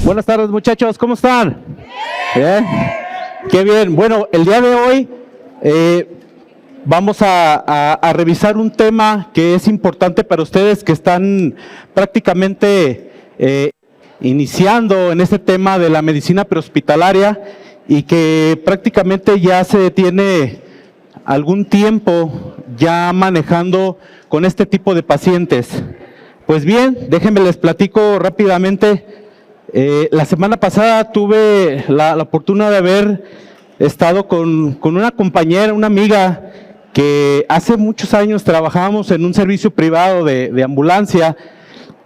Buenas tardes, muchachos, ¿cómo están? ¿Bien? Qué bien. Bueno, el día de hoy vamos a revisar un tema que es importante para ustedes que están prácticamente iniciando en este tema de la medicina prehospitalaria y que prácticamente ya se tiene algún tiempo ya manejando con este tipo de pacientes. Pues bien, déjenme les platico rápidamente. La semana pasada tuve la oportunidad de haber estado con una compañera, una amiga, que hace muchos años trabajábamos en un servicio privado de ambulancia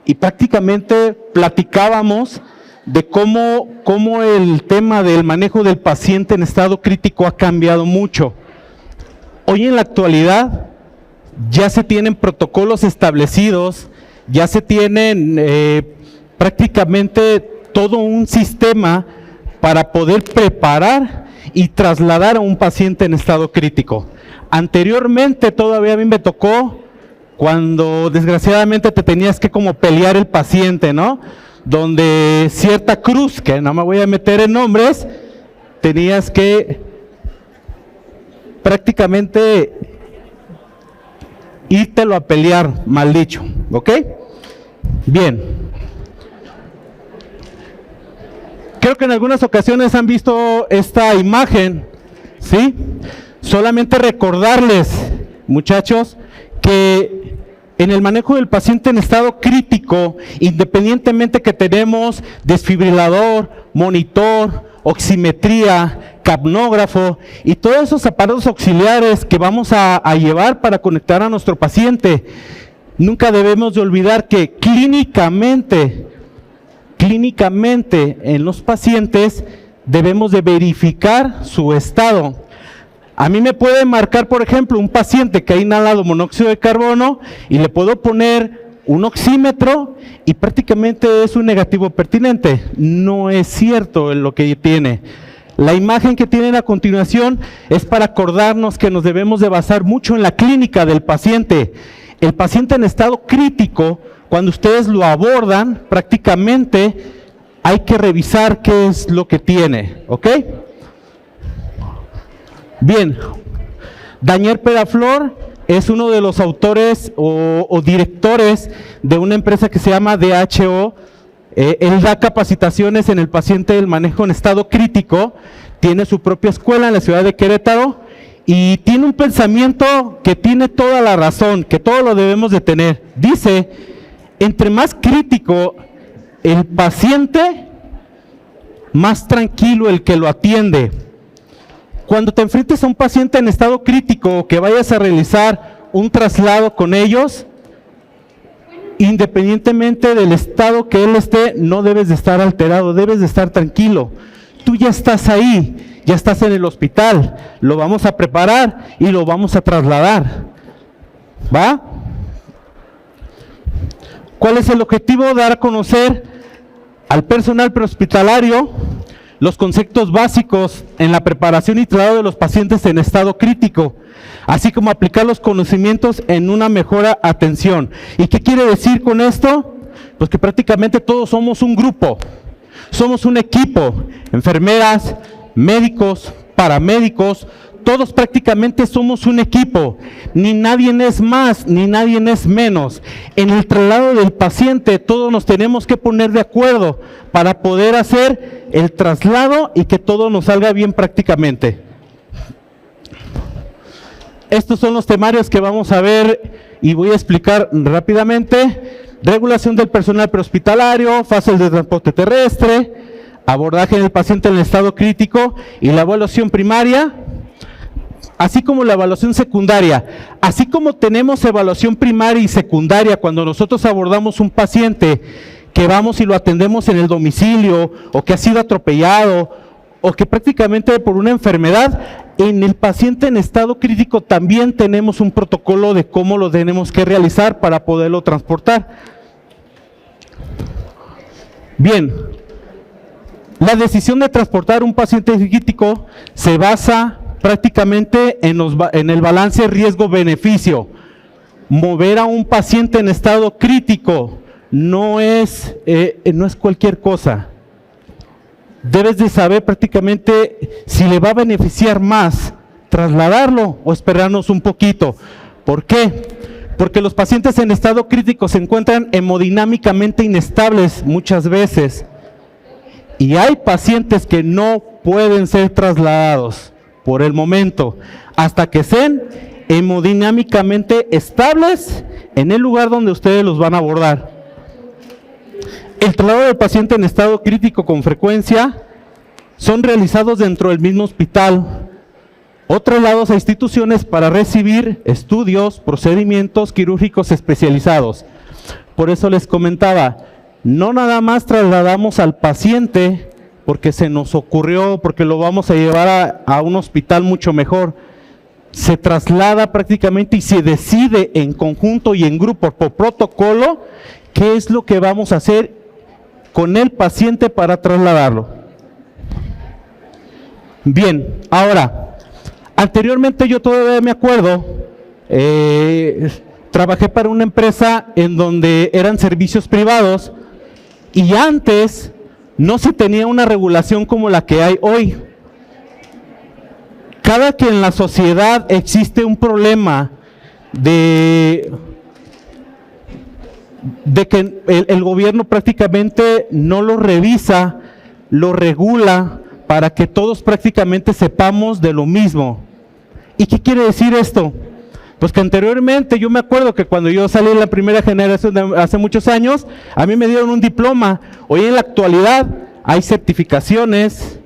y prácticamente platicábamos de cómo el tema del manejo del paciente en estado crítico ha cambiado mucho. Hoy en la actualidad ya se tienen protocolos establecidos, ya se tienen prácticamente todo un sistema para poder preparar y trasladar a un paciente en estado crítico. Anteriormente todavía a mí me tocó cuando desgraciadamente te tenías que como pelear el paciente, ¿no? Donde cierta cruz, que no me voy a meter en nombres, tenías que prácticamente írtelo a pelear, mal dicho, ¿ok? Bien. Creo que en algunas ocasiones han visto esta imagen, ¿sí? Solamente recordarles, muchachos, que en el manejo del paciente en estado crítico, independientemente que tenemos desfibrilador, monitor, oximetría, capnógrafo y todos esos aparatos auxiliares que vamos a llevar para conectar a nuestro paciente, nunca debemos de olvidar que clínicamente en los pacientes debemos de verificar su estado. A mí me puede marcar, por ejemplo, un paciente que ha inhalado monóxido de carbono y le puedo poner un oxímetro y prácticamente es un negativo pertinente. No es cierto lo que tiene. La imagen que tienen a continuación es para acordarnos que nos debemos de basar mucho en la clínica del paciente. El paciente en estado crítico, cuando ustedes lo abordan, prácticamente hay que revisar qué es lo que tiene, ¿ok? Bien, Daniel Peraflor es uno de los autores o directores de una empresa que se llama DHO. Él da capacitaciones en el paciente del manejo en estado crítico, tiene su propia escuela en la ciudad de Querétaro y tiene un pensamiento que tiene toda la razón, que todo lo debemos de tener. Dice: entre más crítico el paciente, más tranquilo el que lo atiende. Cuando te enfrentes a un paciente en estado crítico o que vayas a realizar un traslado con ellos, independientemente del estado que él esté, no debes de estar alterado, debes de estar tranquilo. Tú ya estás ahí, ya estás en el hospital, lo vamos a preparar y lo vamos a trasladar. ¿Va? ¿Cuál es el objetivo? Dar a conocer al personal prehospitalario los conceptos básicos en la preparación y traslado de los pacientes en estado crítico, así como aplicar los conocimientos en una mejor atención. ¿Y qué quiere decir con esto? Pues que prácticamente todos somos un grupo, somos un equipo, enfermeras, médicos, paramédicos, todos prácticamente somos un equipo, ni nadie es más, ni nadie es menos. En el traslado del paciente todos nos tenemos que poner de acuerdo para poder hacer el traslado y que todo nos salga bien prácticamente. Estos son los temarios que vamos a ver y voy a explicar rápidamente. Regulación del personal prehospitalario, fases de transporte terrestre, abordaje del paciente en el estado crítico y la evaluación primaria, así como la evaluación secundaria. Así como tenemos evaluación primaria y secundaria cuando nosotros abordamos un paciente que vamos y lo atendemos en el domicilio o que ha sido atropellado o que prácticamente por una enfermedad, en el paciente en estado crítico también tenemos un protocolo de cómo lo tenemos que realizar para poderlo transportar. Bien, la decisión de transportar un paciente crítico se basa prácticamente en el balance riesgo-beneficio. Mover a un paciente en estado crítico no es cualquier cosa. debes de saber prácticamente si le va a beneficiar más trasladarlo o esperarnos un poquito. ¿Por qué? Porque los pacientes en estado crítico se encuentran hemodinámicamente inestables muchas veces y hay pacientes que no pueden ser trasladados por el momento hasta que sean hemodinámicamente estables en el lugar donde ustedes los van a abordar. El traslado del paciente en estado crítico con frecuencia son realizados dentro del mismo hospital o traslados a instituciones para recibir estudios, procedimientos quirúrgicos especializados. Por eso les comentaba, no nada más trasladamos al paciente porque se nos ocurrió, porque lo vamos a llevar a un hospital mucho mejor. Se traslada prácticamente y se decide en conjunto y en grupo por protocolo qué es lo que vamos a hacer con el paciente para trasladarlo. Bien, ahora, anteriormente yo todavía me acuerdo, trabajé para una empresa en donde eran servicios privados y antes no se tenía una regulación como la que hay hoy. Cada que en la sociedad existe un problema de que el gobierno prácticamente no lo revisa, lo regula para que todos prácticamente sepamos de lo mismo. ¿Y qué quiere decir esto? Pues que anteriormente yo me acuerdo que cuando yo salí en la primera generación hace muchos años, a mí me dieron un diploma. Hoy en la actualidad hay certificaciones,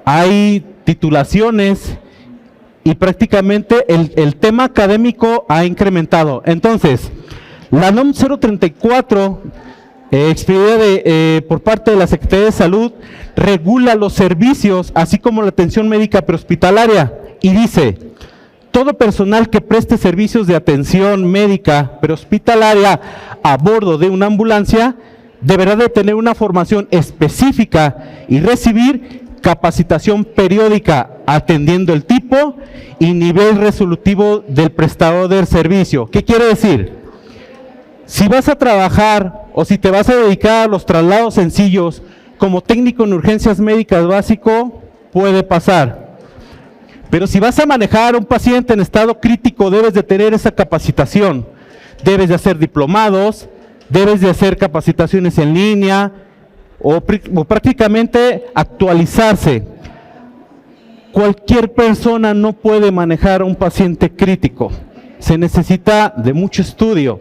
hay titulaciones y prácticamente el tema académico ha incrementado. Entonces, la NOM 034, expedida por parte de la Secretaría de Salud, regula los servicios, así como la atención médica prehospitalaria, y dice: todo personal que preste servicios de atención médica prehospitalaria a bordo de una ambulancia deberá de tener una formación específica y recibir capacitación periódica atendiendo el tipo y nivel resolutivo del prestador del servicio. ¿Qué quiere decir? Si vas a trabajar o si te vas a dedicar a los traslados sencillos como técnico en urgencias médicas básico, puede pasar. Pero si vas a manejar a un paciente en estado crítico, debes de tener esa capacitación. Debes de hacer diplomados, debes de hacer capacitaciones en línea o prácticamente actualizarse. Cualquier persona no puede manejar a un paciente crítico. Se necesita de mucho estudio.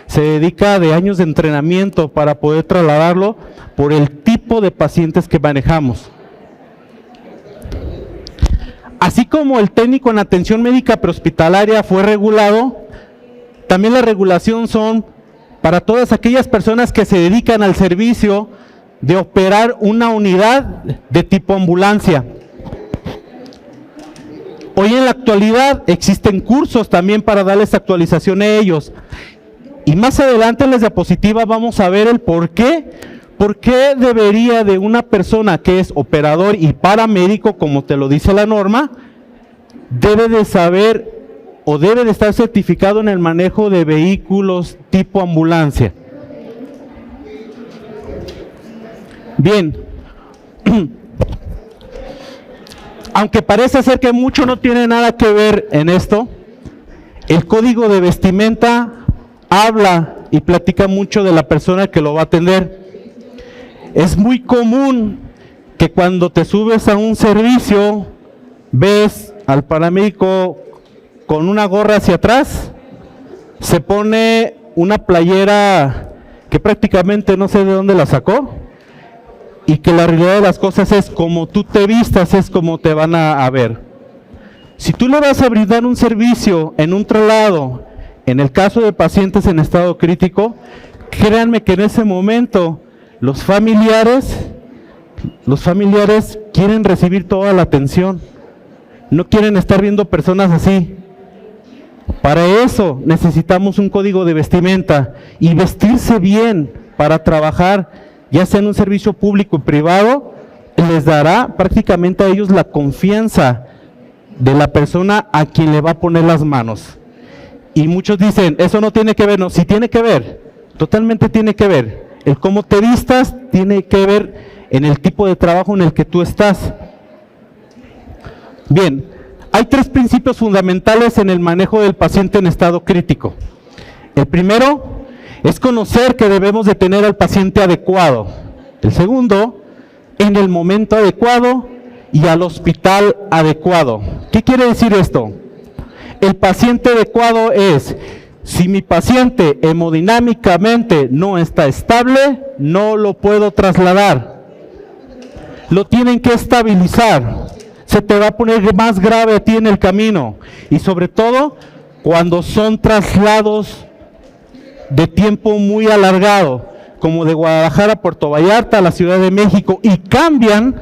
Se dedica de años de entrenamiento para poder trasladarlo por el tipo de pacientes que manejamos. Así como el técnico en atención médica prehospitalaria fue regulado, también la regulación son para todas aquellas personas que se dedican al servicio de operar una unidad de tipo ambulancia. Hoy en la actualidad existen cursos también para darles actualización a ellos. Y más adelante en las diapositivas vamos a ver el por qué debería de una persona que es operador y paramédico, como te lo dice la norma, debe de saber o debe de estar certificado en el manejo de vehículos tipo ambulancia. Bien, aunque parece ser que mucho no tiene nada que ver en esto, el código de vestimenta habla y platica mucho de la persona que lo va a atender. Es muy común que cuando te subes a un servicio, ves al paramédico con una gorra hacia atrás, se pone una playera que prácticamente no sé de dónde la sacó, y que la realidad de las cosas es como tú te vistas, es como te van a ver. Si tú le vas a brindar un servicio en un traslado, en el caso de pacientes en estado crítico, créanme que en ese momento los familiares quieren recibir toda la atención, no quieren estar viendo personas así. Para eso necesitamos un código de vestimenta y vestirse bien para trabajar, ya sea en un servicio público o privado, les dará prácticamente a ellos la confianza de la persona a quien le va a poner las manos. Y muchos dicen, eso no tiene que ver. No, sí tiene que ver, totalmente tiene que ver. El cómo te vistas tiene que ver en el tipo de trabajo en el que tú estás. Bien, hay 3 principios fundamentales en el manejo del paciente en estado crítico. El primero es conocer que debemos de tener al paciente adecuado. El segundo, en el momento adecuado y al hospital adecuado. ¿Qué quiere decir esto? El paciente adecuado es, si mi paciente hemodinámicamente no está estable, no lo puedo trasladar. Lo tienen que estabilizar. Se te va a poner más grave a ti en el camino. Y sobre todo, cuando son traslados de tiempo muy alargado, como de Guadalajara a Puerto Vallarta, a la Ciudad de México, y cambian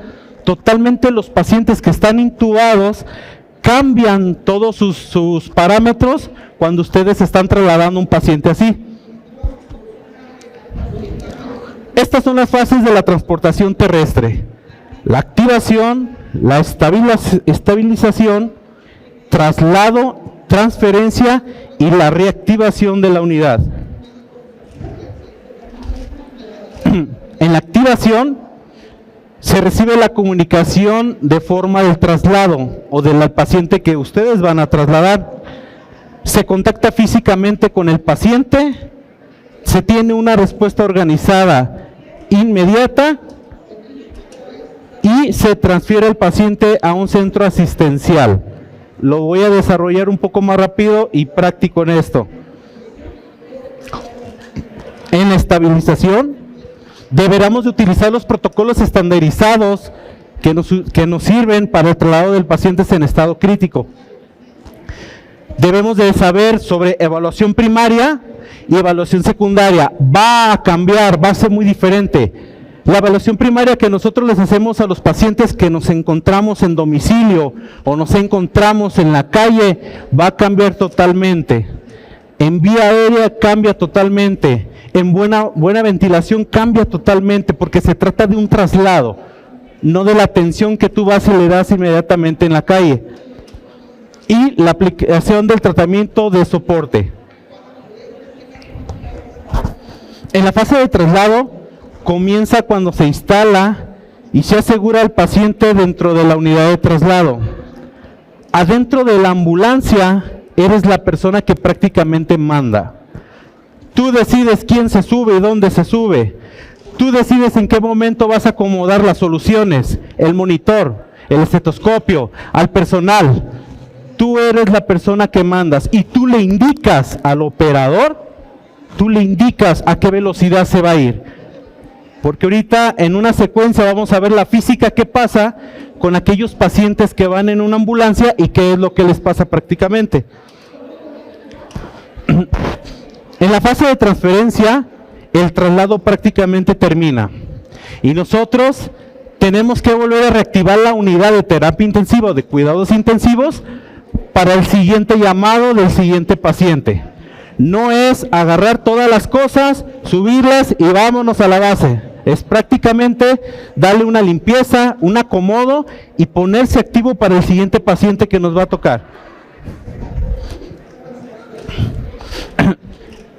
totalmente los pacientes que están intubados, cambian todos sus parámetros cuando ustedes están trasladando un paciente así. Estas son las fases de la transportación terrestre: la activación, la estabilización, traslado, transferencia y la reactivación de la unidad. En la activación se recibe la comunicación de forma del traslado o del paciente que ustedes van a trasladar. Se contacta físicamente con el paciente, se tiene una respuesta organizada inmediata y se transfiere el paciente a un centro asistencial. Lo voy a desarrollar un poco más rápido y práctico en esto. En la estabilización, deberemos de utilizar los protocolos estandarizados que nos sirven para el traslado del paciente en estado crítico. Debemos de saber sobre evaluación primaria y evaluación secundaria. Va a cambiar, va a ser muy diferente. La evaluación primaria que nosotros les hacemos a los pacientes que nos encontramos en domicilio o nos encontramos en la calle va a cambiar totalmente. En vía aérea cambia totalmente. En buena ventilación cambia totalmente, porque se trata de un traslado, no de la atención que tú vas y le das inmediatamente en la calle. Y la aplicación del tratamiento de soporte. En la fase de traslado comienza cuando se instala y se asegura al paciente dentro de la unidad de traslado. Adentro de la ambulancia eres la persona que prácticamente manda. Tú decides quién se sube y dónde se sube. Tú decides en qué momento vas a acomodar las soluciones, el monitor, el estetoscopio, al personal. Tú eres la persona que mandas y tú le indicas al operador, tú le indicas a qué velocidad se va a ir. Porque ahorita en una secuencia vamos a ver la física que pasa con aquellos pacientes que van en una ambulancia y qué es lo que les pasa prácticamente. En la fase de transferencia, el traslado prácticamente termina y nosotros tenemos que volver a reactivar la unidad de terapia intensiva o de cuidados intensivos para el siguiente llamado del siguiente paciente. No es agarrar todas las cosas, subirlas y vámonos a la base. Es prácticamente darle una limpieza, un acomodo y ponerse activo para el siguiente paciente que nos va a tocar.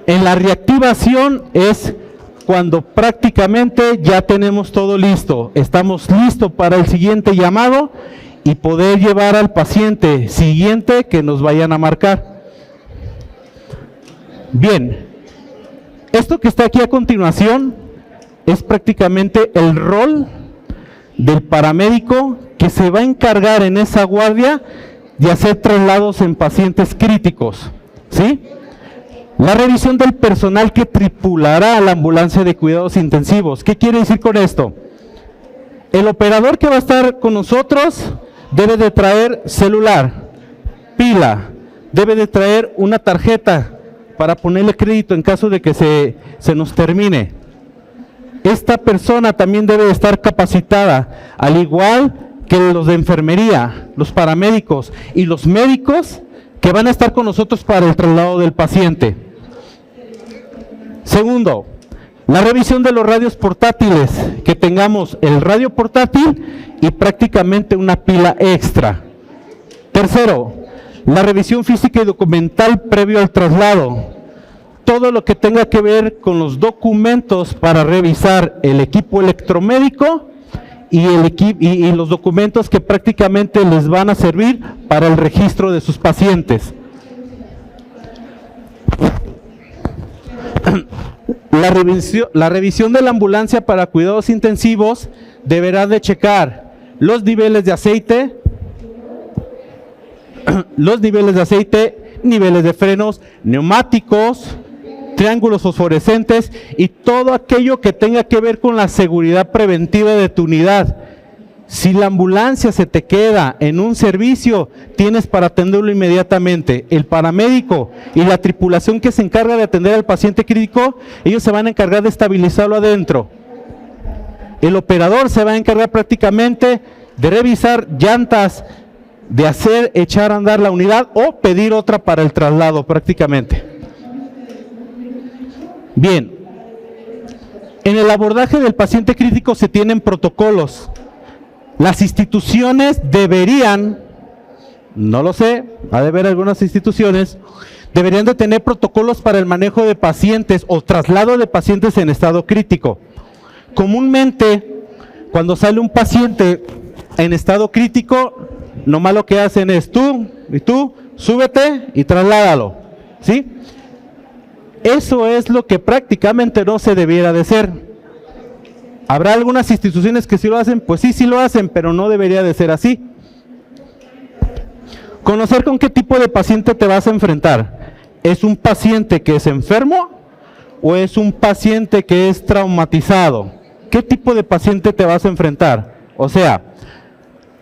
En la reactivación es cuando prácticamente ya tenemos todo listo. Estamos listos para el siguiente llamado y poder llevar al paciente siguiente que nos vayan a marcar. Bien, esto que está aquí a continuación es prácticamente el rol del paramédico que se va a encargar en esa guardia de hacer traslados en pacientes críticos, ¿sí? La revisión del personal que tripulará la ambulancia de cuidados intensivos. ¿Qué quiere decir con esto? El operador que va a estar con nosotros debe de traer celular, pila, debe de traer una tarjeta para ponerle crédito en caso de que se nos termine. Esta persona también debe de estar capacitada, al igual que los de enfermería, los paramédicos y los médicos que van a estar con nosotros para el traslado del paciente. Segundo, la revisión de los radios portátiles, que tengamos el radio portátil y prácticamente una pila extra. Tercero, la revisión física y documental previo al traslado. Todo lo que tenga que ver con los documentos para revisar el equipo electromédico y el equipo y los documentos que prácticamente les van a servir para el registro de sus pacientes. La revisión de la ambulancia para cuidados intensivos deberá de checar los niveles de aceite, niveles de frenos, neumáticos, triángulos fosforescentes y todo aquello que tenga que ver con la seguridad preventiva de tu unidad. Si la ambulancia se te queda en un servicio, tienes para atenderlo inmediatamente. El paramédico y la tripulación que se encarga de atender al paciente crítico, ellos se van a encargar de estabilizarlo adentro. El operador se va a encargar prácticamente de revisar llantas, de hacer echar a andar la unidad o pedir otra para el traslado prácticamente. Bien, en el abordaje del paciente crítico se tienen protocolos. Las instituciones deberían, no lo sé, ha de haber algunas instituciones, deberían de tener protocolos para el manejo de pacientes o traslado de pacientes en estado crítico. Comúnmente, cuando sale un paciente en estado crítico, nomás lo que hacen es tú, súbete y trasládalo, ¿sí? Eso es lo que prácticamente no se debiera de hacer. ¿Habrá algunas instituciones que sí lo hacen? Pues sí lo hacen, pero no debería de ser así. Conocer con qué tipo de paciente te vas a enfrentar. ¿Es un paciente que es enfermo o es un paciente que es traumatizado? ¿Qué tipo de paciente te vas a enfrentar? O sea,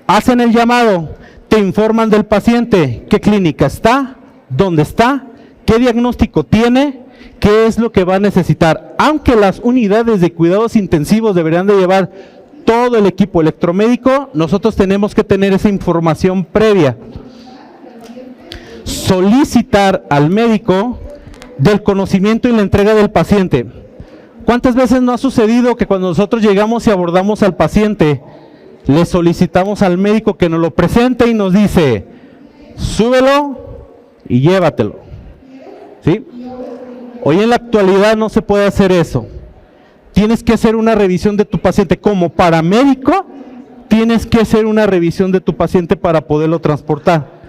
hacen el llamado, te informan del paciente, qué clínica está, dónde está, qué diagnóstico tiene, qué es lo que va a necesitar. Aunque las unidades de cuidados intensivos deberían de llevar todo el equipo electromédico, nosotros tenemos que tener esa información previa. Solicitar al médico del conocimiento y la entrega del paciente. ¿Cuántas veces no ha sucedido que cuando nosotros llegamos y abordamos al paciente, le solicitamos al médico que nos lo presente y nos dice, súbelo y llévatelo? ¿Sí? Hoy en la actualidad no se puede hacer eso. Tienes que hacer una revisión de tu paciente. Como paramédico, tienes que hacer una revisión de tu paciente para poderlo transportar.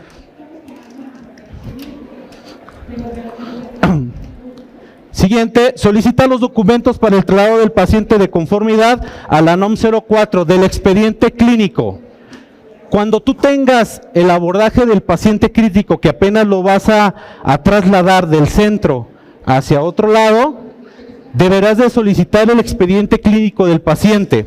Siguiente, solicita los documentos para el traslado del paciente de conformidad a la NOM 04 del expediente clínico. Cuando tú tengas el abordaje del paciente crítico que apenas lo vas a trasladar del centro hacia otro lado, deberás de solicitar el expediente clínico del paciente.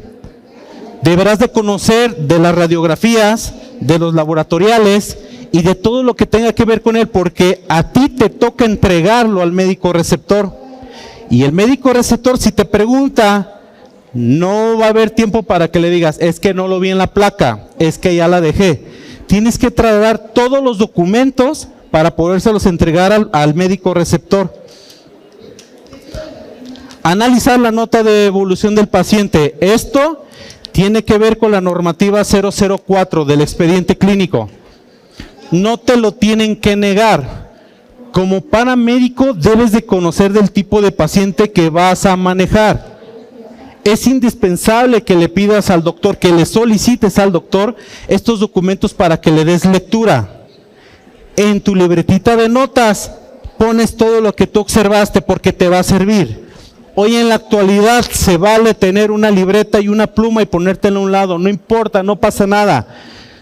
Deberás de conocer de las radiografías, de los laboratoriales y de todo lo que tenga que ver con él, porque a ti te toca entregarlo al médico receptor. Y el médico receptor, si te pregunta, no va a haber tiempo para que le digas, es que no lo vi en la placa, es que ya la dejé. Tienes que trasladar todos los documentos para podérselos entregar al médico receptor. Analizar la nota de evolución del paciente. Esto tiene que ver con la normativa 004 del expediente clínico. No te lo tienen que negar. Como paramédico debes de conocer del tipo de paciente que vas a manejar. Es indispensable que le pidas al doctor, que le solicites al doctor estos documentos para que le des lectura. En tu libretita de notas pones todo lo que tú observaste porque te va a servir. Hoy en la actualidad se vale tener una libreta y una pluma y ponértela a un lado, no importa, no pasa nada.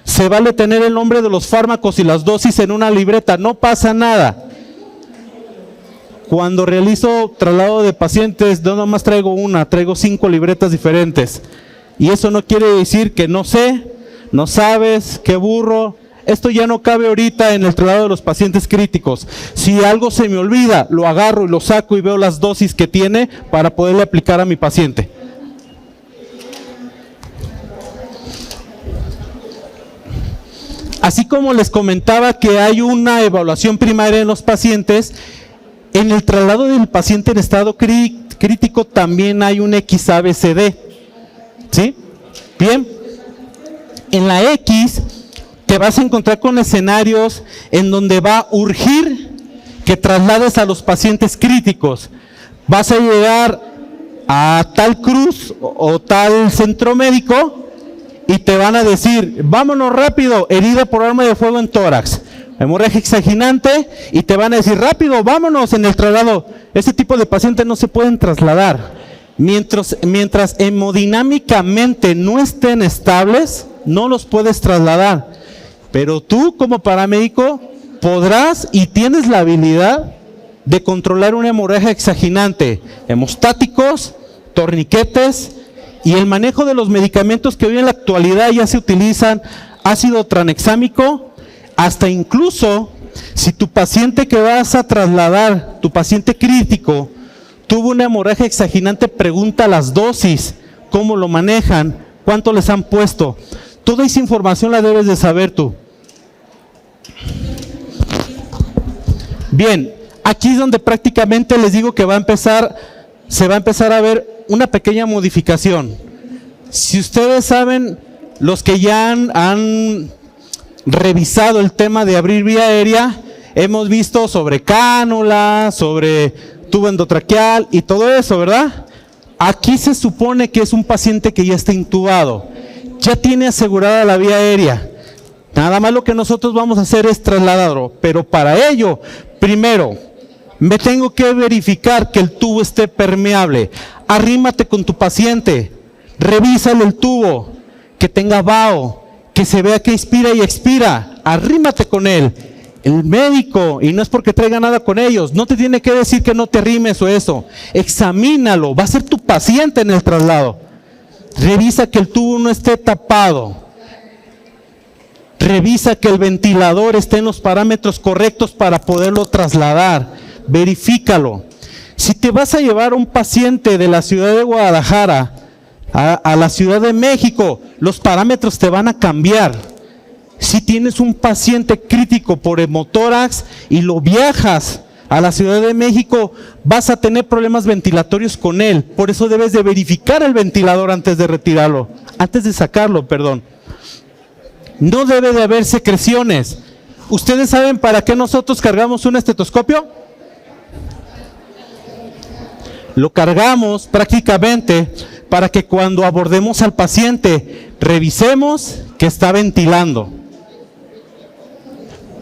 Se vale tener el nombre de los fármacos y las dosis en una libreta, no pasa nada. Cuando realizo traslado de pacientes, no nomás traigo una, traigo 5 libretas diferentes. Y eso no quiere decir que no sé, no sabes, qué burro. Esto ya no cabe ahorita en el traslado de los pacientes críticos. Si algo se me olvida, lo agarro y lo saco y veo las dosis que tiene para poderle aplicar a mi paciente. Así como les comentaba que hay una evaluación primaria en los pacientes, en el traslado del paciente en estado crítico también hay un XABCD. ¿Sí? Bien. En la X te vas a encontrar con escenarios en donde va a urgir que traslades a los pacientes críticos. Vas a llegar a tal cruz o tal centro médico y te van a decir, vámonos rápido, herida por arma de fuego en tórax, hemorragia exaginante, y te van a decir, rápido, vámonos en el traslado. Este tipo de pacientes no se pueden trasladar. Mientras hemodinámicamente no estén estables, no los puedes trasladar. Pero tú como paramédico podrás y tienes la habilidad de controlar una hemorragia exaginante, hemostáticos, torniquetes y el manejo de los medicamentos que hoy en la actualidad ya se utilizan, ácido tranexámico, hasta incluso si tu paciente que vas a trasladar, tu paciente crítico, tuvo una hemorragia exaginante, pregunta las dosis, cómo lo manejan, cuánto les han puesto. Toda esa información la debes de saber tú. Bien, aquí es donde prácticamente les digo que se va a empezar a ver una pequeña modificación. Si ustedes saben, los que ya han revisado el tema de abrir vía aérea, hemos visto sobre cánula, sobre tubo endotraqueal y todo eso, ¿verdad? Aquí se supone que es un paciente que ya está intubado, ya tiene asegurada la vía aérea. Nada más lo que nosotros vamos a hacer es trasladarlo, pero para ello, primero, me tengo que verificar que el tubo esté permeable. Arrímate con tu paciente, revísale el tubo, que tenga vaho, que se vea que inspira y expira, arrímate con él. El médico, y no es porque traiga nada con ellos, no te tiene que decir que no te arrimes o eso, examínalo, va a ser tu paciente en el traslado. Revisa que el tubo no esté tapado, revisa que el ventilador esté en los parámetros correctos para poderlo trasladar, verifícalo. Si te vas a llevar a un paciente de la ciudad de Guadalajara a la Ciudad de México, los parámetros te van a cambiar. Si tienes un paciente crítico por hemotórax y lo viajas a la Ciudad de México, vas a tener problemas ventilatorios con él. Por eso debes de verificar el ventilador antes de retirarlo, antes de sacarlo, perdón. No debe de haber secreciones. ¿Ustedes saben para qué nosotros cargamos un estetoscopio? Lo cargamos prácticamente para que cuando abordemos al paciente, revisemos que está ventilando.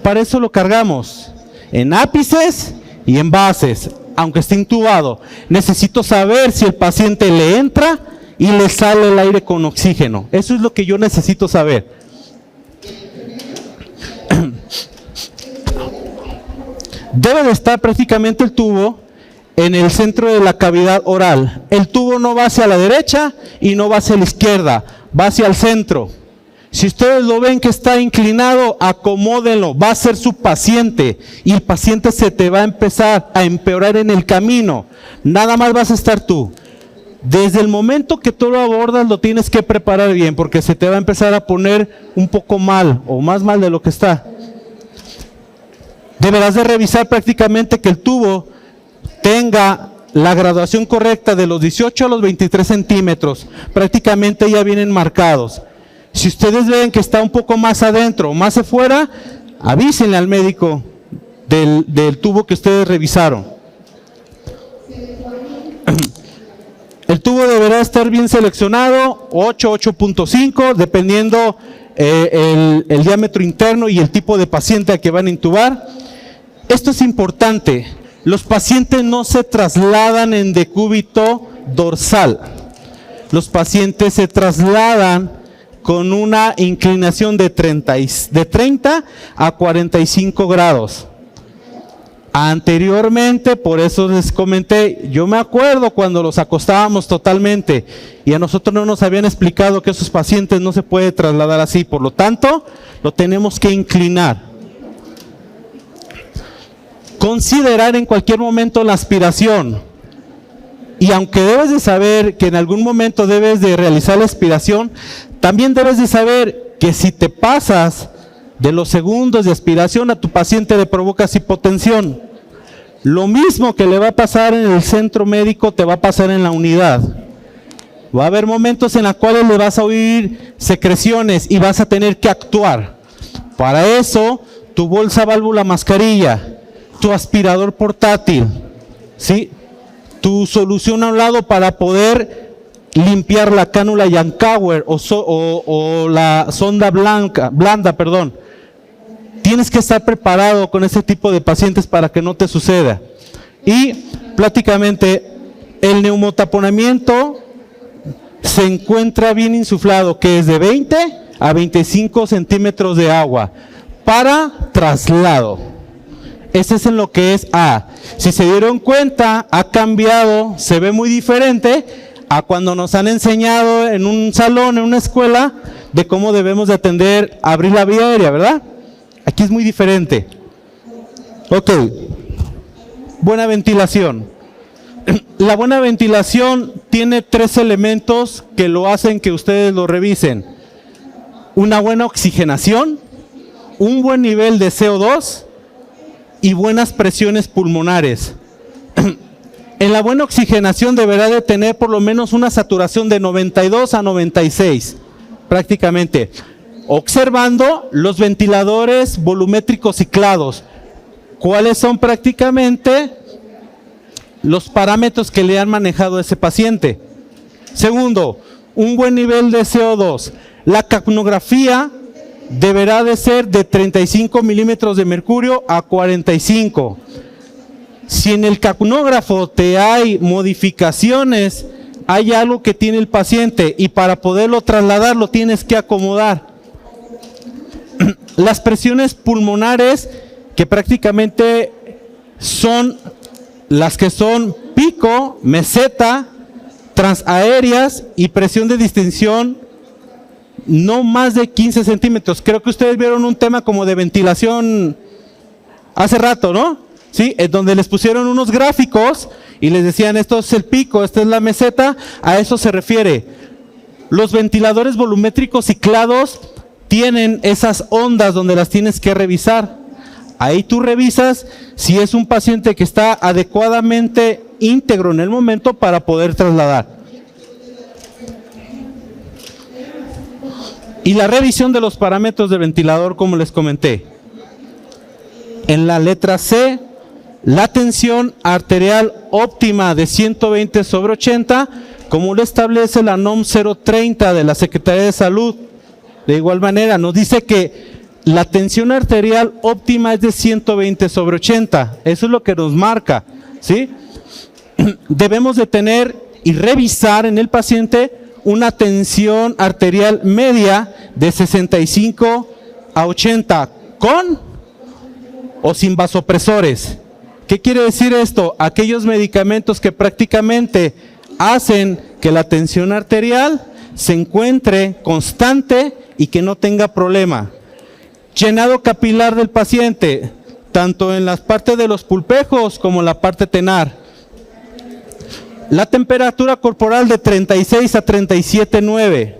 Para eso lo cargamos, en ápices y en bases, aunque esté intubado. Necesito saber si el paciente le entra y le sale el aire con oxígeno. Eso es lo que yo necesito saber. Debe de estar prácticamente el tubo en el centro de la cavidad oral. El tubo no va hacia la derecha y no va hacia la izquierda, va hacia el centro. Si ustedes lo ven que está inclinado, acomódenlo, va a ser su paciente y el paciente se te va a empezar a empeorar en el camino. Nada más vas a estar tú. Desde el momento que tú lo abordas lo tienes que preparar bien porque se te va a empezar a poner un poco mal o más mal de lo que está. Deberás de revisar prácticamente que el tubo tenga la graduación correcta de los 18 a los 23 centímetros. Prácticamente ya vienen marcados. Si ustedes ven que está un poco más adentro o más afuera, avísenle al médico del tubo que ustedes revisaron. El tubo deberá estar bien seleccionado, 8, 8.5, dependiendo el diámetro interno y el tipo de paciente al que van a intubar. Esto es importante. Los pacientes no se trasladan en decúbito dorsal. Los pacientes se trasladan con una inclinación de 30 a 45 grados. Anteriormente, por eso les comenté, yo me acuerdo cuando los acostábamos totalmente y a nosotros no nos habían explicado que esos pacientes no se puede trasladar así, por lo tanto, lo tenemos que inclinar. Considerar en cualquier momento la aspiración. Y aunque debes de saber que en algún momento debes de realizar la aspiración, también debes de saber que si te pasas de los segundos de aspiración a tu paciente le provocas hipotensión. Lo mismo que le va a pasar en el centro médico te va a pasar en la unidad. Va a haber momentos en los cuales le vas a oír secreciones y vas a tener que actuar. Para eso, tu bolsa, válvula, mascarilla, tu aspirador portátil, ¿sí? Tu solución a un lado para poder limpiar la cánula Yankauer o la sonda blanda, perdón. Tienes que estar preparado con ese tipo de pacientes para que no te suceda. Y prácticamente el neumotaponamiento se encuentra bien insuflado, que es de 20 a 25 centímetros de agua para traslado. Ese es en lo que es A. Si se dieron cuenta, ha cambiado, se ve muy diferente a cuando nos han enseñado en un salón, en una escuela, de cómo debemos de atender, abrir la vía aérea, ¿verdad? Aquí es muy diferente. Ok. Buena ventilación. La buena ventilación tiene 3 elementos que lo hacen que ustedes lo revisen. Una buena oxigenación, un buen nivel de CO2 y buenas presiones pulmonares. En la buena oxigenación deberá de tener por lo menos una saturación de 92 a 96, prácticamente. Observando los ventiladores volumétricos ciclados, ¿cuáles son prácticamente los parámetros que le han manejado a ese paciente? Segundo, un buen nivel de CO2. La capnografía deberá de ser de 35 milímetros de mercurio a 45. Si en el capnógrafo te hay modificaciones, hay algo que tiene el paciente y para poderlo trasladar lo tienes que acomodar. Las presiones pulmonares, que prácticamente son las que son pico, meseta, transaéreas y presión de distensión no más de 15 centímetros. Creo que ustedes vieron un tema como de ventilación hace rato, ¿no? Sí, en donde les pusieron unos gráficos y les decían esto es el pico, esta es la meseta, a eso se refiere. Los ventiladores volumétricos ciclados tienen esas ondas donde las tienes que revisar. Ahí tú revisas si es un paciente que está adecuadamente íntegro en el momento para poder trasladar. Y la revisión de los parámetros del ventilador, como les comenté. En la letra C, la tensión arterial óptima de 120/80, como lo establece la NOM 030 de la Secretaría de Salud. De igual manera, nos dice que la tensión arterial óptima es de 120/80. Eso es lo que nos marca, ¿sí? Debemos de tener y revisar en el paciente una tensión arterial media de 65 a 80, con o sin vasopresores. ¿Qué quiere decir esto? Aquellos medicamentos que prácticamente hacen que la tensión arterial se encuentre constante y que no tenga problema. Llenado capilar del paciente, tanto en las partes de los pulpejos como en la parte tenar. La temperatura corporal de 36 a 37,9.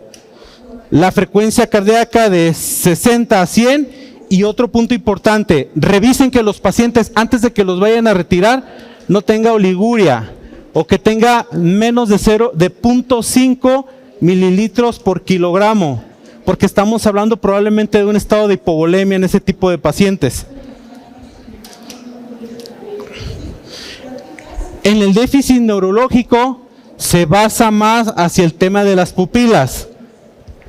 La frecuencia cardíaca de 60 a 100. Y otro punto importante, revisen que los pacientes antes de que los vayan a retirar no tenga oliguria o que tenga menos de 0.5 mililitros por kilogramo, porque estamos hablando probablemente de un estado de hipovolemia en ese tipo de pacientes. En el déficit neurológico se basa más hacia el tema de las pupilas.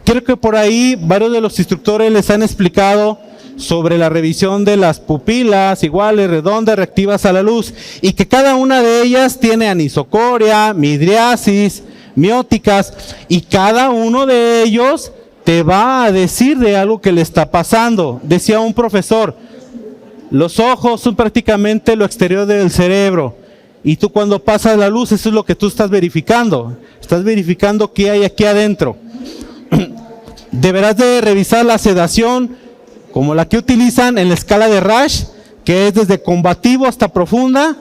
Creo que por ahí varios de los instructores les han explicado sobre la revisión de las pupilas iguales, redondas, reactivas a la luz, y que cada una de ellas tiene anisocoria, midriasis, mióticas, y cada uno de ellos te va a decir de algo que le está pasando. Decía un profesor, los ojos son prácticamente lo exterior del cerebro, y tú cuando pasas la luz, eso es lo que tú estás verificando qué hay aquí adentro. Deberás de revisar la sedación, como la que utilizan en la escala de Rasch, que es desde combativo hasta profunda,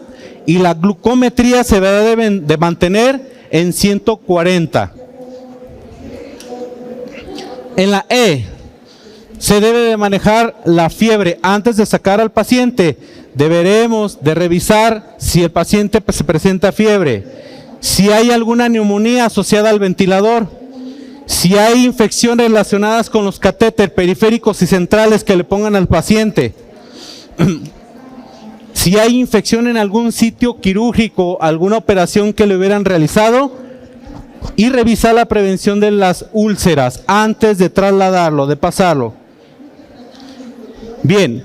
y la glucometría se debe de mantener en 140. En la E, se debe de manejar la fiebre. Antes de sacar al paciente, deberemos de revisar si el paciente se presenta fiebre, si hay alguna neumonía asociada al ventilador, si hay infecciones relacionadas con los catéteres periféricos y centrales que le pongan al paciente, si hay infección en algún sitio quirúrgico, alguna operación que le hubieran realizado, Y revisar la prevención de las úlceras antes de trasladarlo, de pasarlo. Bien,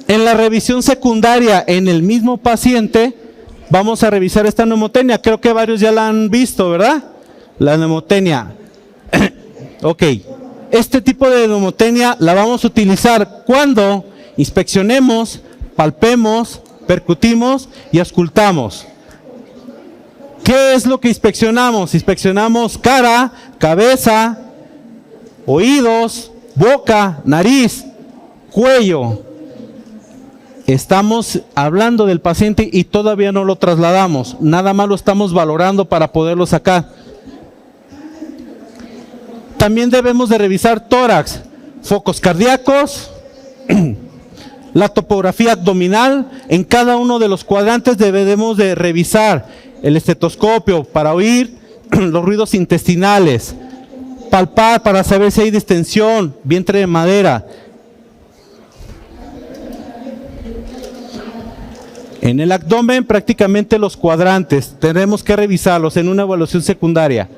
en la revisión secundaria en el mismo paciente, vamos a revisar esta neumotenia. Creo que varios ya la han visto, ¿verdad? La neumotenia. Ok, este tipo de neumotenia la vamos a utilizar cuando inspeccionemos, palpemos, percutimos y auscultamos. ¿Qué es lo que inspeccionamos? Inspeccionamos cara, cabeza, oídos, boca, nariz, cuello. Estamos hablando del paciente y todavía no lo trasladamos. Nada más lo estamos valorando para poderlo sacar. También debemos de revisar tórax, focos cardíacos, la topografía abdominal. En cada uno de los cuadrantes debemos de revisar el estetoscopio para oír los ruidos intestinales, palpar para saber si hay distensión, vientre de madera. En el abdomen prácticamente los cuadrantes, tenemos que revisarlos en una evaluación secundaria.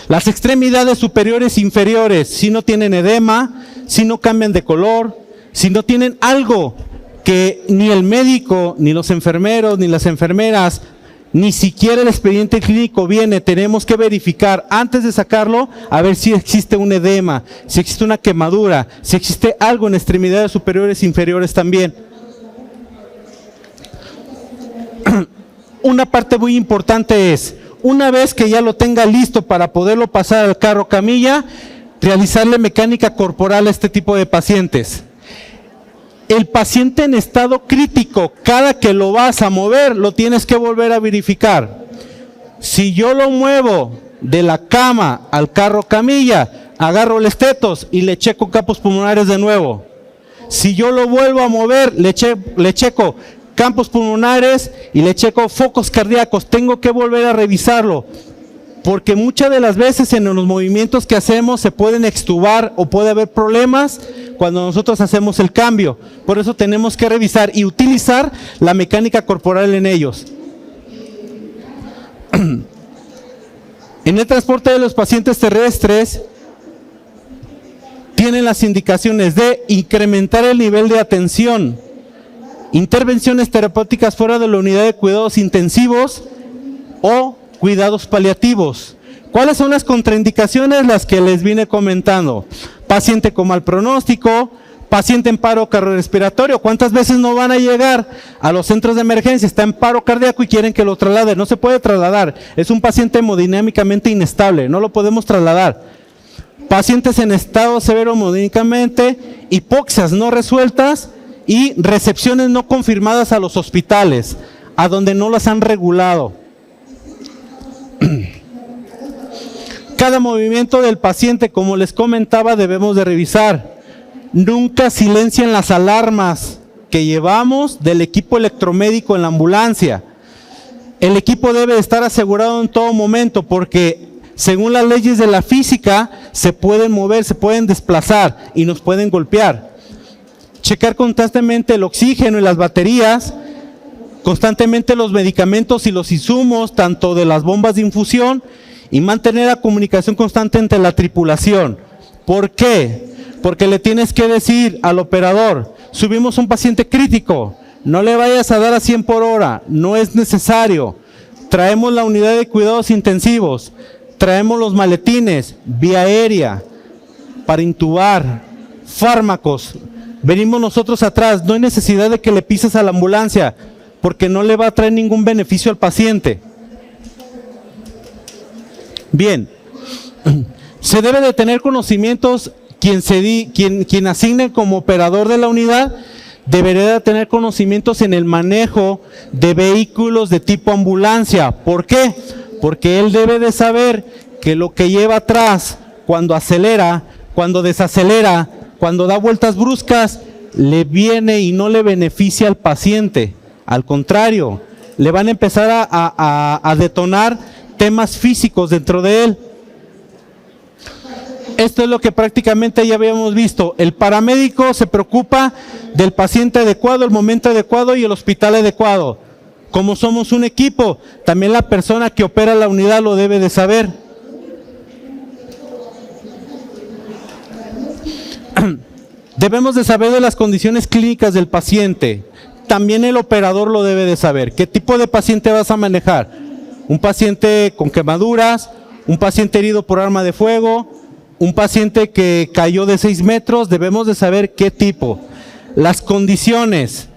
Las extremidades superiores e inferiores, si no tienen edema, si no cambian de color, si no tienen algo que ni el médico, ni los enfermeros, ni las enfermeras, ni siquiera el expediente clínico viene, tenemos que verificar antes de sacarlo, a ver si existe un edema, si existe una quemadura, si existe algo en extremidades superiores e inferiores también. Una parte muy importante es, una vez que ya lo tenga listo para poderlo pasar al carro camilla, realizarle mecánica corporal a este tipo de pacientes. El paciente en estado crítico, cada que lo vas a mover, lo tienes que volver a verificar. Si yo lo muevo de la cama al carro camilla, agarro el estetos y le checo campos pulmonares de nuevo. Si yo lo vuelvo a mover, le checo campos pulmonares y le checo focos cardíacos. Tengo que volver a revisarlo, porque muchas de las veces en los movimientos que hacemos se pueden extubar o puede haber problemas cuando nosotros hacemos el cambio. Por eso tenemos que revisar y utilizar la mecánica corporal en ellos. En el transporte de los pacientes terrestres tienen las indicaciones de incrementar el nivel de atención, intervenciones terapéuticas fuera de la unidad de cuidados intensivos o cuidados paliativos. ¿Cuáles son las contraindicaciones? Las que les vine comentando. Paciente con mal pronóstico, paciente en paro cardiorrespiratorio. ¿Cuántas veces no van a llegar a los centros de emergencia? Está en paro cardíaco y quieren que lo trasladen. No se puede trasladar. Es un paciente hemodinámicamente inestable. No lo podemos trasladar. Pacientes en estado severo hemodinámicamente, hipoxias no resueltas y recepciones no confirmadas a los hospitales, a donde no las han regulado. Cada movimiento del paciente, como les comentaba, debemos de revisar. Nunca silencien las alarmas que llevamos del equipo electromédico en la ambulancia. El equipo debe estar asegurado en todo momento, porque según las leyes de la física se pueden mover, se pueden desplazar y nos pueden golpear. Checar constantemente el oxígeno y las baterías, constantemente los medicamentos y los insumos, tanto de las bombas de infusión, y mantener la comunicación constante entre la tripulación. ¿Por qué? Porque le tienes que decir al operador, subimos un paciente crítico, no le vayas a dar a 100 por hora, no es necesario. Traemos la unidad de cuidados intensivos, traemos los maletines, vía aérea, para intubar, fármacos. Venimos nosotros atrás, no hay necesidad de que le pises a la ambulancia, porque no le va a traer ningún beneficio al paciente. Bien, se debe de tener conocimientos, quien asigne como operador de la unidad, debería de tener conocimientos en el manejo de vehículos de tipo ambulancia. ¿Por qué? Porque él debe de saber que lo que lleva atrás, cuando acelera, cuando desacelera, cuando da vueltas bruscas, le viene y no le beneficia al paciente. Al contrario, le van a empezar a detonar temas físicos dentro de él. Esto es lo que prácticamente ya habíamos visto. El paramédico se preocupa del paciente adecuado, el momento adecuado y el hospital adecuado. Como somos un equipo, también la persona que opera la unidad lo debe de saber. Debemos de saber de las condiciones clínicas del paciente. También el operador lo debe de saber. ¿Qué tipo de paciente vas a manejar? ¿Un paciente con quemaduras? ¿Un paciente herido por arma de fuego? ¿Un paciente que cayó de 6 metros? Debemos de saber qué tipo. Las condiciones.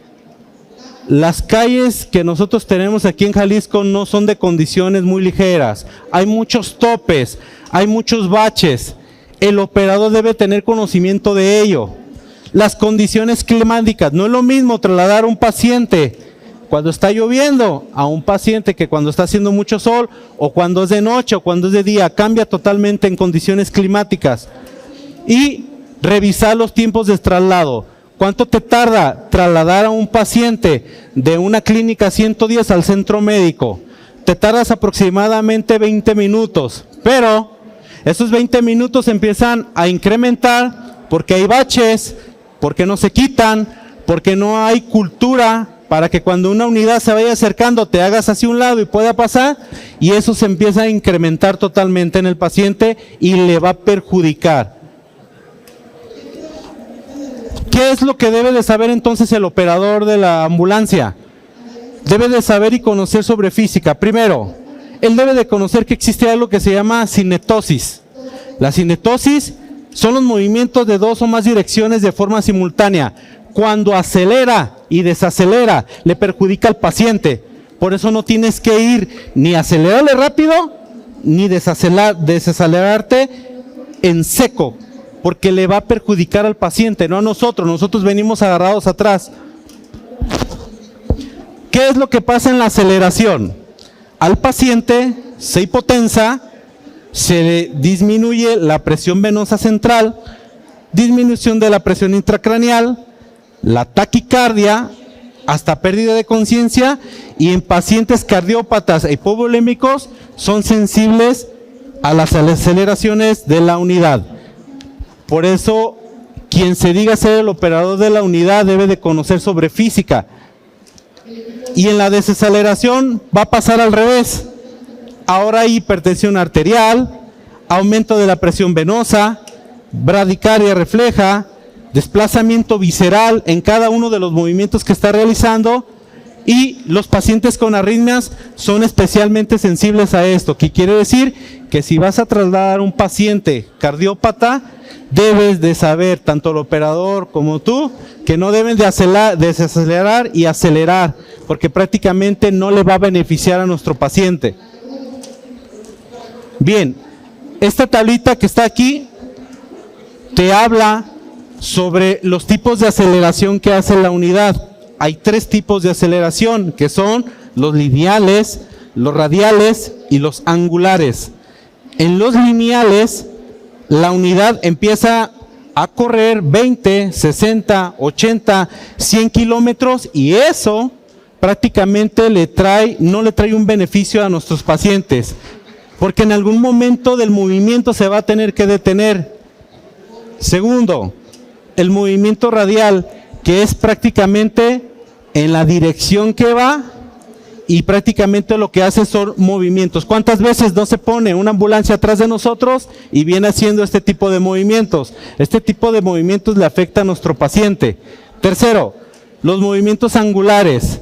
Las calles que nosotros tenemos aquí en Jalisco no son de condiciones muy ligeras. Hay muchos topes, hay muchos baches. El operador debe tener conocimiento de ello. Las condiciones climáticas, no es lo mismo trasladar a un paciente cuando está lloviendo a un paciente que cuando está haciendo mucho sol, o cuando es de noche o cuando es de día. Cambia totalmente en condiciones climáticas. Y revisar los tiempos de traslado. ¿Cuánto te tarda trasladar a un paciente de una clínica 110 al centro médico? Te tardas aproximadamente 20 minutos, pero esos 20 minutos empiezan a incrementar porque hay baches, porque no se quitan, porque no hay cultura para que cuando una unidad se vaya acercando te hagas hacia un lado y pueda pasar, y eso se empieza a incrementar totalmente en el paciente y le va a perjudicar. ¿Qué es lo que debe de saber entonces el operador de la ambulancia? Debe de saber y conocer sobre física. Primero, él debe de conocer que existe algo que se llama cinetosis. La cinetosis son los movimientos de 2 o más direcciones de forma simultánea. Cuando acelera y desacelera, le perjudica al paciente. Por eso no tienes que ir ni acelerarle rápido, ni desacelerarte en seco, porque le va a perjudicar al paciente, no a nosotros. Nosotros venimos agarrados atrás. ¿Qué es lo que pasa en la aceleración? Al paciente se hipotensa, se le disminuye la presión venosa central, disminución de la presión intracraneal, la taquicardia, hasta pérdida de conciencia, y en pacientes cardiópatas e hipovolémicos son sensibles a las aceleraciones de la unidad. Por eso, quien se diga ser el operador de la unidad debe de conocer sobre física. Y en la desaceleración va a pasar al revés. Ahora hay hipertensión arterial, aumento de la presión venosa, bradicardia refleja, desplazamiento visceral en cada uno de los movimientos que está realizando, y los pacientes con arritmias son especialmente sensibles a esto, que quiere decir que si vas a trasladar un paciente cardiópata, debes de saber, tanto el operador como tú, que no deben de desacelerar y acelerar, porque prácticamente no le va a beneficiar a nuestro paciente. Bien, esta tablita que está aquí te habla sobre los tipos de aceleración que hace la unidad. Hay 3 tipos de aceleración, que son los lineales, los radiales y los angulares. En los lineales, la unidad empieza a correr 20, 60, 80, 100 kilómetros, y eso prácticamente no le trae un beneficio a nuestros pacientes, porque en algún momento del movimiento se va a tener que detener. Segundo, el movimiento radial, que es prácticamente en la dirección que va, y prácticamente lo que hace son movimientos. ¿Cuántas veces no se pone una ambulancia atrás de nosotros y viene haciendo este tipo de movimientos? Este tipo de movimientos le afecta a nuestro paciente. Tercero, los movimientos angulares.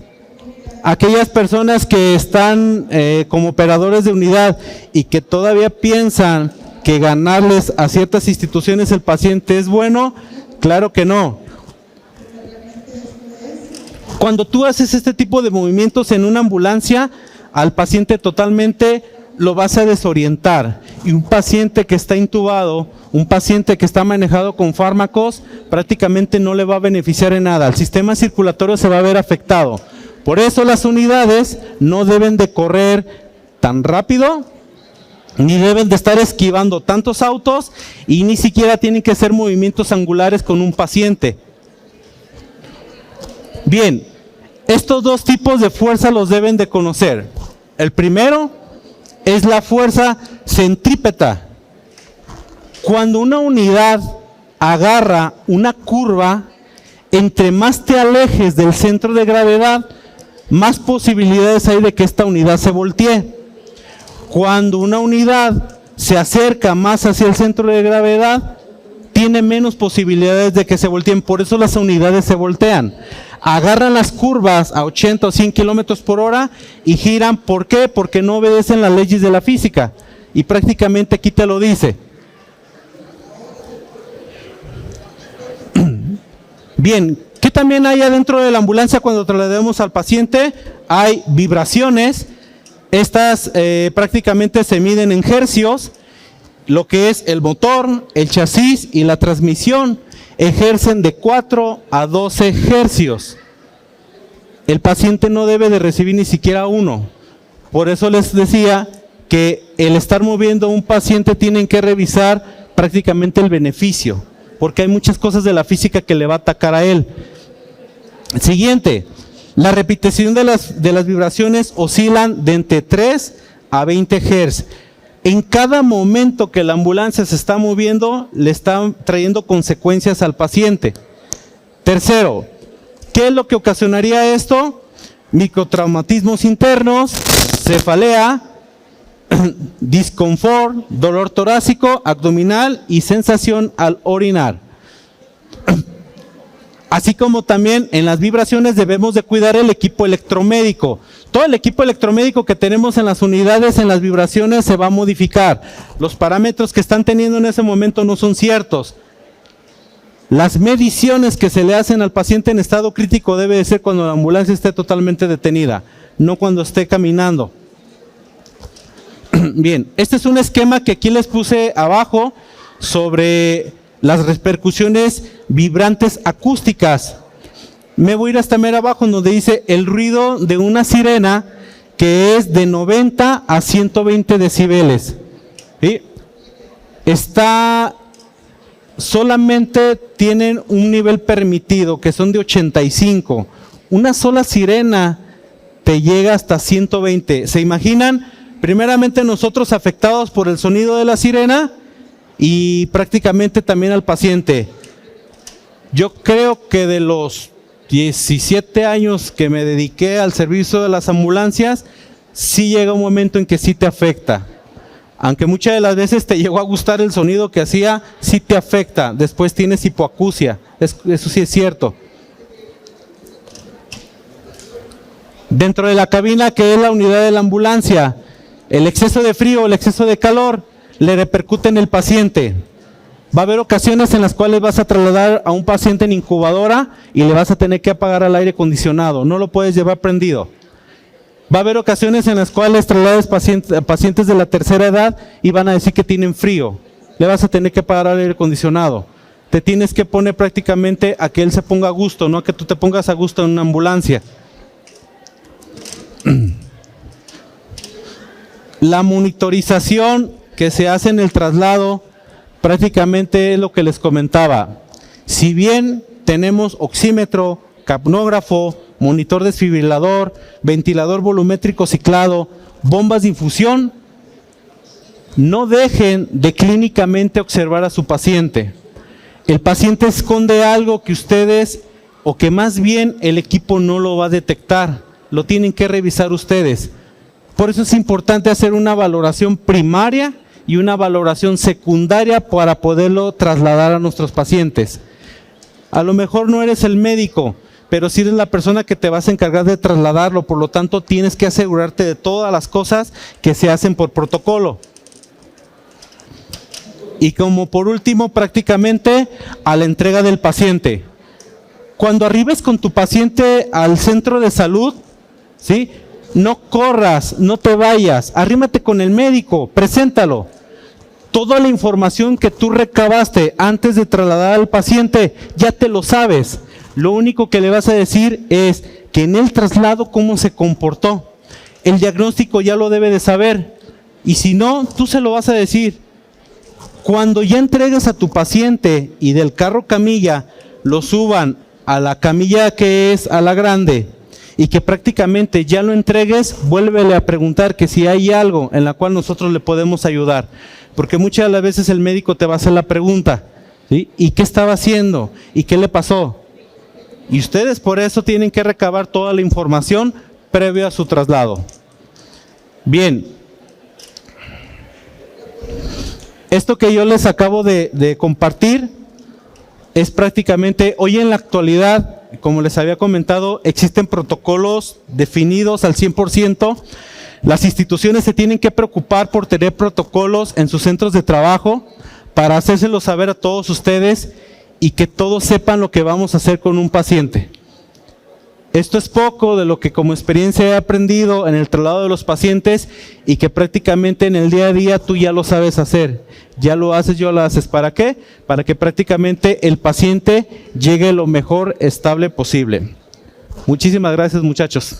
Aquellas personas que están como operadores de unidad y que todavía piensan que ganarles a ciertas instituciones el paciente es bueno, claro que no. Cuando tú haces este tipo de movimientos en una ambulancia, al paciente totalmente lo vas a desorientar. Y un paciente que está intubado, un paciente que está manejado con fármacos, prácticamente no le va a beneficiar en nada. El sistema circulatorio se va a ver afectado. Por eso las unidades no deben de correr tan rápido, ni deben de estar esquivando tantos autos, y ni siquiera tienen que hacer movimientos angulares con un paciente. Bien, estos 2 tipos de fuerza los deben de conocer. El primero es la fuerza centrípeta. Cuando una unidad agarra una curva, entre más te alejes del centro de gravedad, más posibilidades hay de que esta unidad se voltee. Cuando una unidad se acerca más hacia el centro de gravedad, tiene menos posibilidades de que se volteen. Por eso las unidades se voltean. Agarran las curvas a 80 o 100 kilómetros por hora y giran. ¿Por qué? Porque no obedecen las leyes de la física. Y prácticamente aquí te lo dice. Bien, ¿qué también hay adentro de la ambulancia cuando traslademos al paciente? Hay vibraciones. Estas prácticamente se miden en hercios. Lo que es el motor, el chasis y la transmisión ejercen de 4 a 12 hercios. El paciente no debe de recibir ni siquiera uno. Por eso les decía que el estar moviendo a un paciente tienen que revisar prácticamente el beneficio, porque hay muchas cosas de la física que le va a atacar a él. Siguiente, la repetición de las vibraciones oscilan de entre 3 a 20 Hz. En cada momento que la ambulancia se está moviendo, le están trayendo consecuencias al paciente. Tercero, ¿qué es lo que ocasionaría esto? Microtraumatismos internos, cefalea, disconfort, dolor torácico, abdominal y sensación al orinar. Así como también en las vibraciones debemos de cuidar el equipo electromédico. Todo el equipo electromédico que tenemos en las unidades, en las vibraciones, se va a modificar. Los parámetros que están teniendo en ese momento no son ciertos. Las mediciones que se le hacen al paciente en estado crítico debe de ser cuando la ambulancia esté totalmente detenida, no cuando esté caminando. Bien, este es un esquema que aquí les puse abajo sobre las repercusiones vibrantes acústicas. Me voy a ir hasta mero abajo donde dice el ruido de una sirena, que es de 90 a 120 decibeles. ¿Sí? Solamente tienen un nivel permitido, que son de 85. Una sola sirena te llega hasta 120. ¿Se imaginan? Primeramente nosotros afectados por el sonido de la sirena y prácticamente también al paciente. Yo creo que de los 17 años que me dediqué al servicio de las ambulancias, sí llega un momento en que sí te afecta. Aunque muchas de las veces te llegó a gustar el sonido que hacía, sí te afecta. Después tienes hipoacusia, eso sí es cierto. Dentro de la cabina, que es la unidad de la ambulancia, el exceso de frío o el exceso de calor le repercute en el paciente. Va a haber ocasiones en las cuales vas a trasladar a un paciente en incubadora y le vas a tener que apagar al aire acondicionado, no lo puedes llevar prendido. Va a haber ocasiones en las cuales traslades pacientes de la tercera edad y van a decir que tienen frío, le vas a tener que apagar al aire acondicionado. Te tienes que poner prácticamente a que él se ponga a gusto, no a que tú te pongas a gusto en una ambulancia. La monitorización que se hace en el traslado prácticamente es lo que les comentaba. Si bien tenemos oxímetro, capnógrafo, monitor desfibrilador, ventilador volumétrico ciclado, bombas de infusión, no dejen de clínicamente observar a su paciente. El paciente esconde algo que ustedes, o que más bien el equipo no lo va a detectar, lo tienen que revisar ustedes. Por eso es importante hacer una valoración primaria y una valoración secundaria para poderlo trasladar a nuestros pacientes. A lo mejor no eres el médico, pero sí eres la persona que te vas a encargar de trasladarlo, por lo tanto tienes que asegurarte de todas las cosas que se hacen por protocolo. Y como por último, prácticamente a la entrega del paciente. Cuando arribes con tu paciente al centro de salud, ¿sí?, no corras, no te vayas, arrímate con el médico, preséntalo. Toda la información que tú recabaste antes de trasladar al paciente, ya te lo sabes. Lo único que le vas a decir es que en el traslado cómo se comportó. El diagnóstico ya lo debe de saber. Y si no, tú se lo vas a decir. Cuando ya entregues a tu paciente y del carro camilla lo suban a la camilla que es a la grande, y que prácticamente ya lo entregues, vuélvele a preguntar que si hay algo en la cual nosotros le podemos ayudar, porque muchas de las veces el médico te va a hacer la pregunta, ¿sí?, ¿y qué estaba haciendo? ¿Y qué le pasó? Y ustedes por eso tienen que recabar toda la información previo a su traslado. Bien, esto que yo les acabo de compartir es prácticamente, hoy en la actualidad, como les había comentado, existen protocolos definidos al 100%. Las instituciones se tienen que preocupar por tener protocolos en sus centros de trabajo para hacérselo saber a todos ustedes y que todos sepan lo que vamos a hacer con un paciente. Esto es poco de lo que como experiencia he aprendido en el traslado de los pacientes y que prácticamente en el día a día tú ya lo sabes hacer. Ya lo haces, yo lo haces. ¿Para qué? Para que prácticamente el paciente llegue lo mejor estable posible. Muchísimas gracias, muchachos.